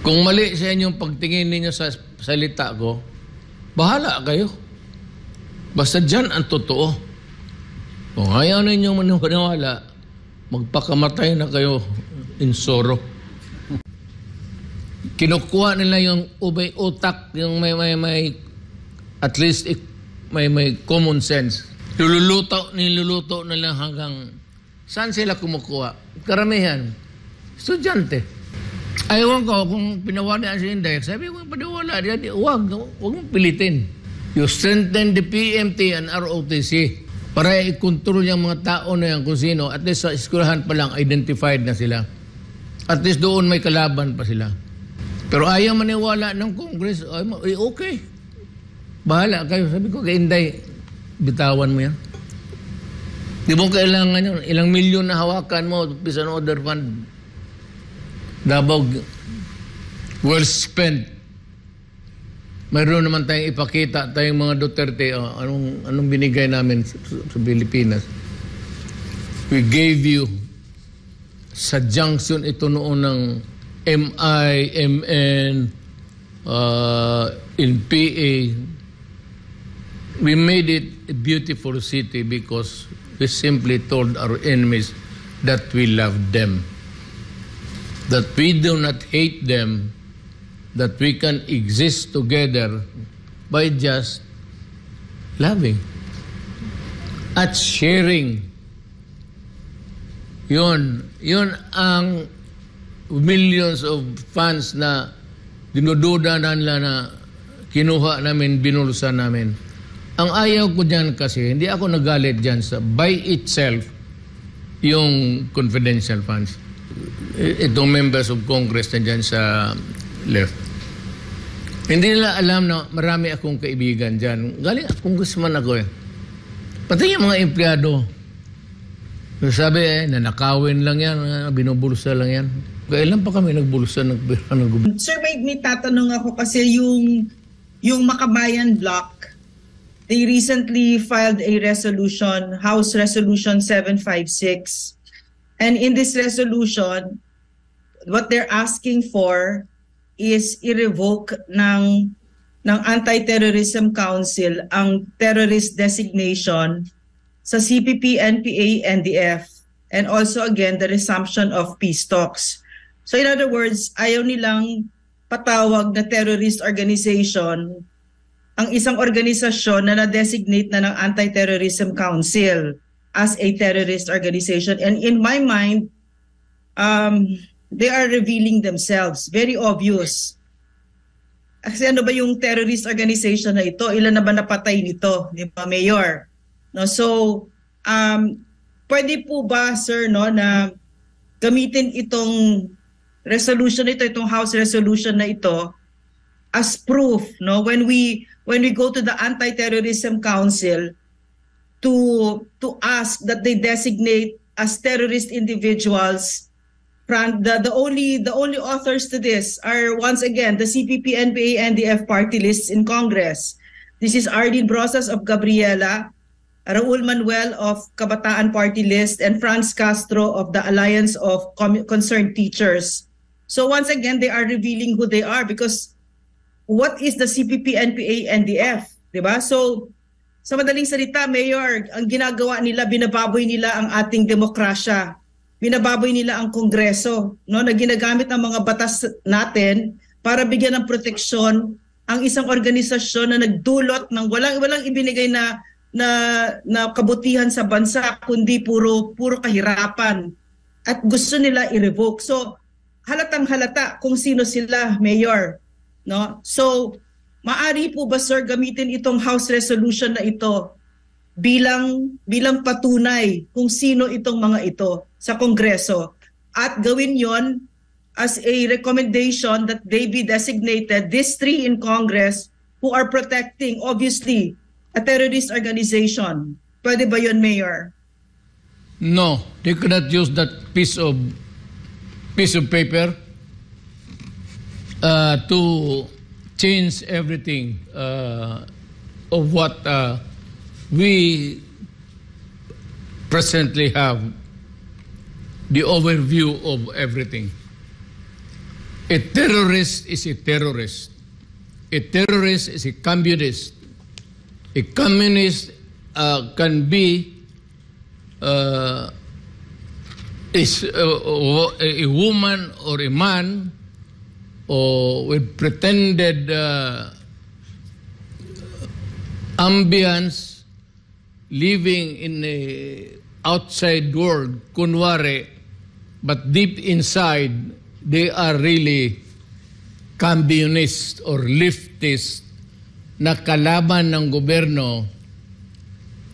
Kung mali sa inyong pagtingin ninyo sa salita ko, bahala kayo. Basta dyan ang totoo. Kung ayaw ninyo maniwala, magpakamatay na kayo in sorrow. Kinukuha nila yung utak, yung may at least may common sense. Niluluto nila hanggang saan sila kumukuha? Karamihan, estudyante. Ayaw ko kung pinawala si Inday, sabi ko, paniwala, huwag mong pilitin. You strengthen the PMT and ROTC para i-control yung mga tao na yan kung sino. At least sa eskwelahan pa lang, identified na sila. At least doon may kalaban pa sila. Pero ayaw maniwala ng Congress, okay. Bahala kayo. Sabi ko, kay Inday, bitawan mo yan. Di mo kailangan yun. Ilang milyon na hawakan mo, peace and order fund. Davao, well spent. Mayroon naman tayong ipakita, tayong mga Duterte, anong binigay namin sa Pilipinas. We gave you sa junction ito noon ng MI, MN, in PA. We made it a beautiful city because we simply told our enemies that we love them. That we do not hate them, that we can exist together by just loving at sharing. Yun ang millions of fans na dinududa nila na kinuha namin, binulusan namin. Ang ayaw ko dyan kasi, hindi ako nagalit dyan sa by itself yung confidential funds. Itong members of Congress na dyan sa left. Hindi nila alam na marami akong kaibigan dyan. Galing congressman ako eh. Pati yung mga empleyado. Sabi nanakawin lang yan, binubulsa lang yan. Kailan pa kami nagbulsa ng gobyerno? Sir, may tatanong ako kasi yung Makabayan Block, they recently filed a resolution, House Resolution 756. And in this resolution, what they're asking for is i-revoke ng Anti-Terrorism Council ang terrorist designation sa CPP, NPA, NDF, and also again the resumption of peace talks. So in other words, ayaw nilang patawag na terrorist organization ang isang organisasyon na na-designate na ng Anti-Terrorism Council as a terrorist organization. And in my mind, they are revealing themselves. Very obvious. Kasi ano ba yung terrorist organization na ito? Ilan na ba napatay nito? Di ba, Mayor? No, so, pwede po ba, sir, no, na gamitin itong resolution na ito, itong House resolution na ito, as proof, no, when we go to the Anti-Terrorism Council to ask that they designate as terrorist individuals. The only authors to this are once again the CPP, NPA, NDF party lists in Congress. This is Arlene Brosas of Gabriela, Raul Manuel of Kabataan Party List, and Franz Castro of the Alliance of Concerned Teachers. So once again, they are revealing who they are because what is the CPP, NPA, NDF? Diba? So sa madaling salita, Mayor, ang ginagawa nila, binababoy nila ang ating demokrasya. Binababoy nila ang Kongreso, no, na ginagamit ang mga batas natin para bigyan ng proteksyon ang isang organisasyon na nagdulot ng walang ibinigay na kabutihan sa bansa kundi puro kahirapan at gusto nila i-revoke. So halatang halata kung sino sila, Mayor, no? So maari po ba, sir, gamitin itong House resolution na ito bilang patunay kung sino itong mga ito sa Kongreso at gawin yon as a recommendation that they be designated, these three in Congress who are protecting, obviously, a terrorist organization. Pwede ba yon, Mayor? No, they cannot use that piece of paper to change everything of what we presently have, the overview of everything. A terrorist is a terrorist. A terrorist is a communist. A communist can be is a woman or a man or with pretended ambience living in a outside world, kunwari, but deep inside, they are really communist or leftist na kalaban ng gobyerno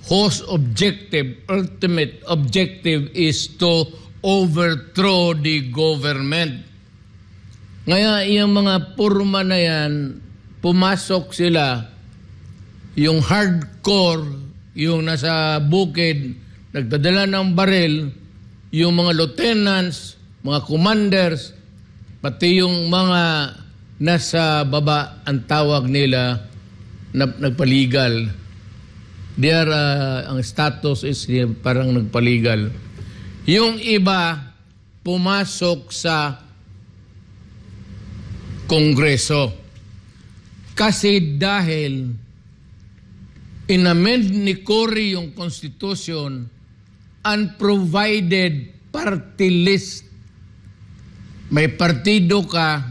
whose ultimate objective is to overthrow the government. Ngayon, yung mga purma na yan, pumasok sila, yung hardcore, yung nasa bukid, nagdadala ng baril, yung mga lieutenants, mga commanders, pati yung mga nasa baba, ang tawag nila, nagpaligal. Ang status is parang nagpaligal. Yung iba, pumasok sa Kongreso. Kasi dahil inamend ni Cory yung Constitution, unprovided party list. May partido ka,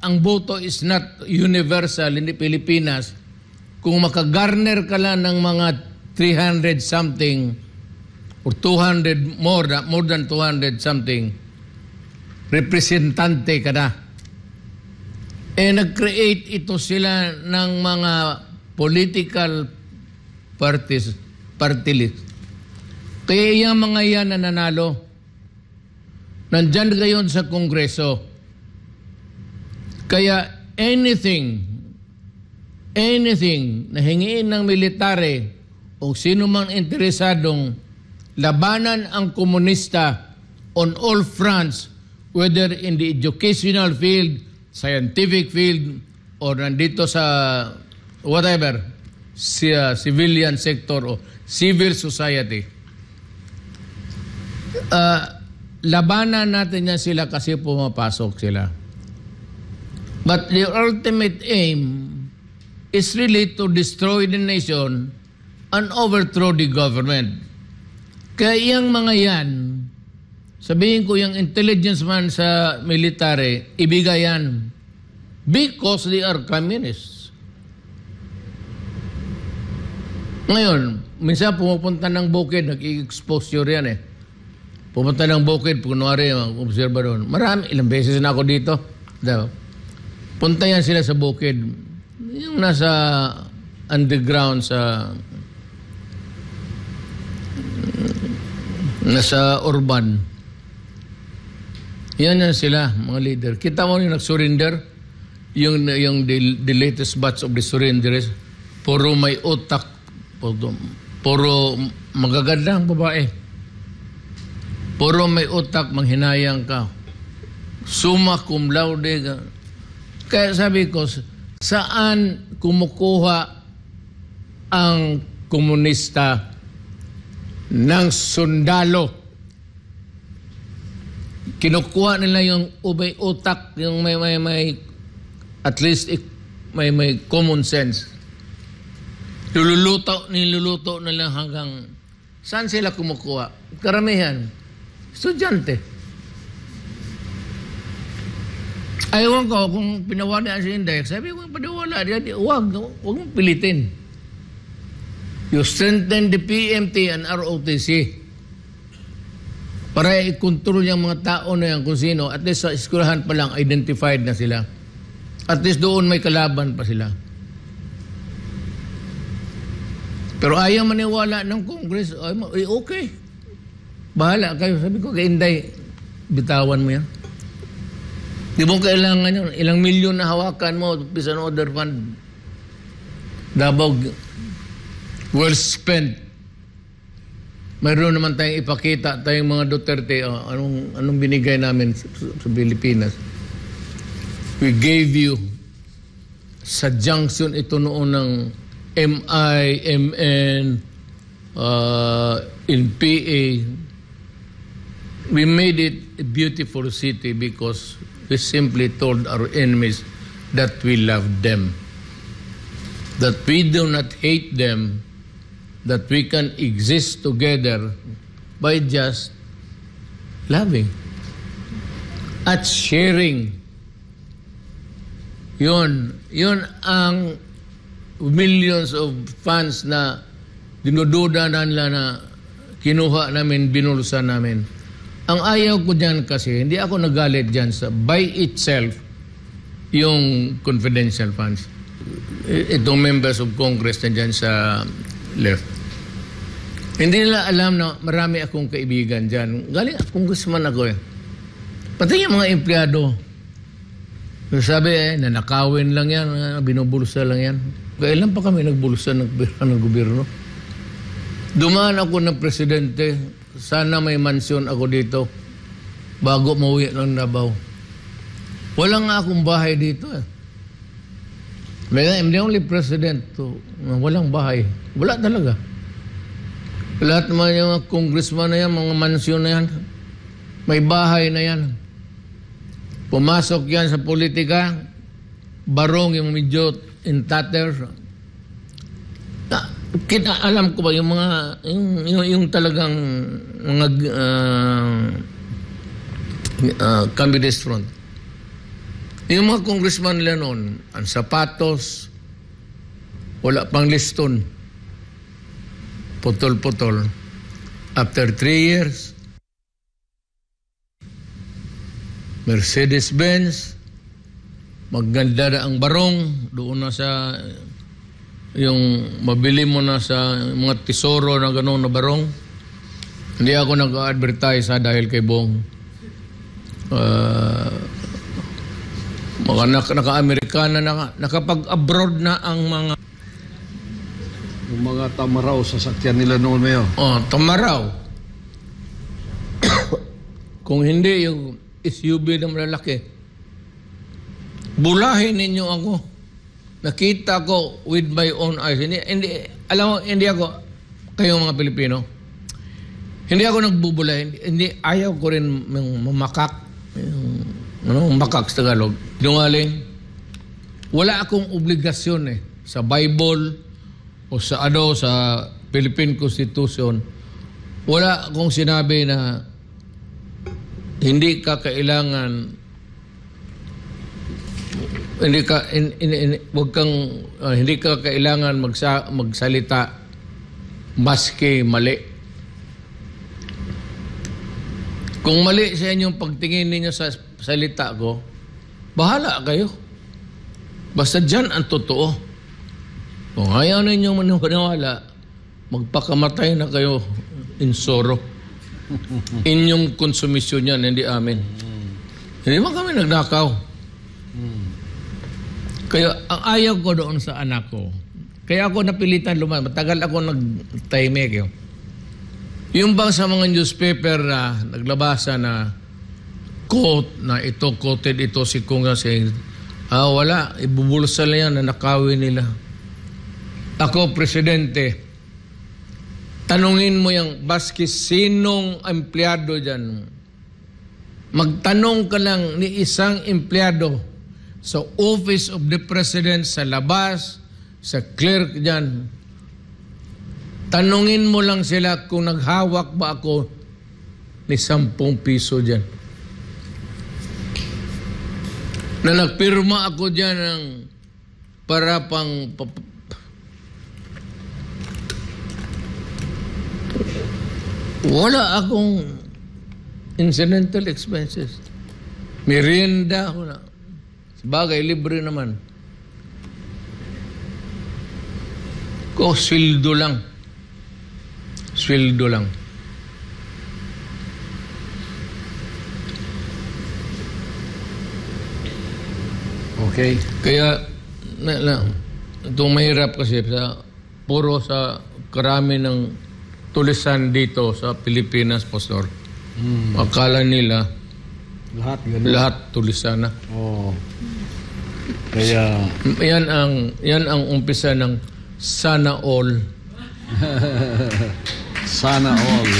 ang boto is not universal in the Pilipinas. Kung makagarner ka lang ng mga 300 something or 200 more than 200 something, representante ka na. Nag-create ito sila ng mga political party list. Kaya yung mga yan na nanalo, nandyan ngayon sa Kongreso. Kaya anything na hingiin ng military o sino mang interesadong labanan ang komunista on all fronts, whether in the educational field, scientific field, or nandito sa whatever, civilian sector o civil society. Labanan natin yan sila kasi pumapasok sila. But the ultimate aim is really to destroy the nation and overthrow the government. Kaya yung mga yan, sabihin ko yung intelligence man sa military, ibigay yan because they are communists. Ngayon, minsan pumupunta ng bukid, nag-exposure yan eh. Pumunta ng bukid, kunwari, observa doon. Marami, ilang beses na ako dito. Punta yan sila sa bukid. Yung nasa underground nasa urban. Yan sila, mga leader. Kita mo yung nag-surrender, yung the latest batch of the surrenderers, puro may utak, puro magagandang babae. Puro may utak, manghinayang ka. Summa cum laude ka. Kaya sabi ko, saan kumukuha ang komunista ng sundalo? Kinukuha nila yung utak, yung may at least may common sense. Niluluto nila hanggang saan sila kumukuha? Karamihan, estudyante. Ayaw ko, kung pinawala si Index, sabi ko, paniwala, huwag mong pilitin. You strengthen the PMT and ROTC para i-control yung mga tao na yan kung sino. At least sa eskwelahan pa lang, identified na sila. At least doon may kalaban pa sila. Pero ayaw maniwala ng Congress, okay. Bahala kayo. Sabi ko, kay Inday, bitawan mo yan. Di mo kailangan yun. Ilang milyon na hawakan mo, peace and order fund. Davao, well spent. Mayroon naman tayong ipakita, tayong mga Duterte, anong binigay namin sa Pilipinas. We gave you, sa junction ito noon ng MI, MN, in PA, We made it a beautiful city because we simply told our enemies that we love them, that we do not hate them, that we can exist together by just loving at sharing. Yun ang millions of fans na dinududa na nila na kinuha namin, binulsan namin. Ang ayaw ko dyan kasi, hindi ako nagalit dyan sa by itself yung confidential funds. Itong members of Congress na dyan sa left. Hindi nila alam na marami akong kaibigan dyan. Galing congressman ako eh. Pati yung mga empleyado. Sabi nanakawin lang yan, binubulsa lang yan. Kailan pa kami nagbulsa ng gobyerno? Dumaan ako ng presidente, sana may mansyon ako dito bago mauwi ng Davao. Wala nga akong bahay dito eh. I'm the only president to walang bahay. Wala talaga. Lahat naman yung congressman na yan, mga mansyon na yan, may bahay na yan. Pumasok yan sa politika, barong yung medyo in tatters. Alam ko ba yung mga yung talagang mga communist front. Yung mga congressman nila noon, ang sapatos, wala pang liston. Putol-putol. After 3 years, Mercedes-Benz, maganda na ang barong, doon na sa yung mabili mo na sa mga tesoro na gano'n na barong. Hindi ako nag-advertise dahil kay Bong. Naka-Amerikana na, nakapag-abroad na ang mga yung mga tamaraw sa sakyan nila noon mayo. Oh, tamaraw. Kung hindi yung SUV na malalaki, bulahin ninyo ako. Nakita ko with my own eyes. Alam mo, hindi ako, kayo mga Pilipino, hindi ako nagbubula. Ayaw ko rin mamakak. Makak sa Tagalog. Dungaling. Wala akong obligasyon sa Bible o sa Philippine Constitution. Wala akong sinabi na hindi ka kailangan hindi ka kailangan magsalita maski mali. Kung mali sa inyong pagtingin ninyo sa salita ko, bahala kayo. Basta dyan ang totoo. Kung ayaw ninyo maniwala, magpakamatay na kayo in sorrow. Inyong konsumisyon yan, hindi amin. Hindi man kami nagnakaw. Kaya ang ayaw ko doon sa anak ko, kaya ako napilitan matagal ako nag-time. Yung bang sa mga newspaper na naglabasa na quote na ito, quoted ito si Kunga saying, wala, ibubulsa na yan na nakawin nila. Ako, presidente, tanungin mo yung baski sinong empleyado dyan. Magtanong ka lang ni isang empleyado sa Office of the President, sa labas, sa clerk dyan. Tanungin mo lang sila kung naghawak ba ako ni 10 piso dyan. Na nagpirma ako dyan ng para pang wala akong incidental expenses. Merienda ako na. Sabagay, libre naman. Ko, sweldo lang. Sweldo lang. Okay. Kaya, itong mahirap kasi puro sa karami ng tulisan dito sa Pilipinas, Pastor. Akala nila lahat tulisan na. Oh. Kaya yan ang umpisa ng sana all. sana all.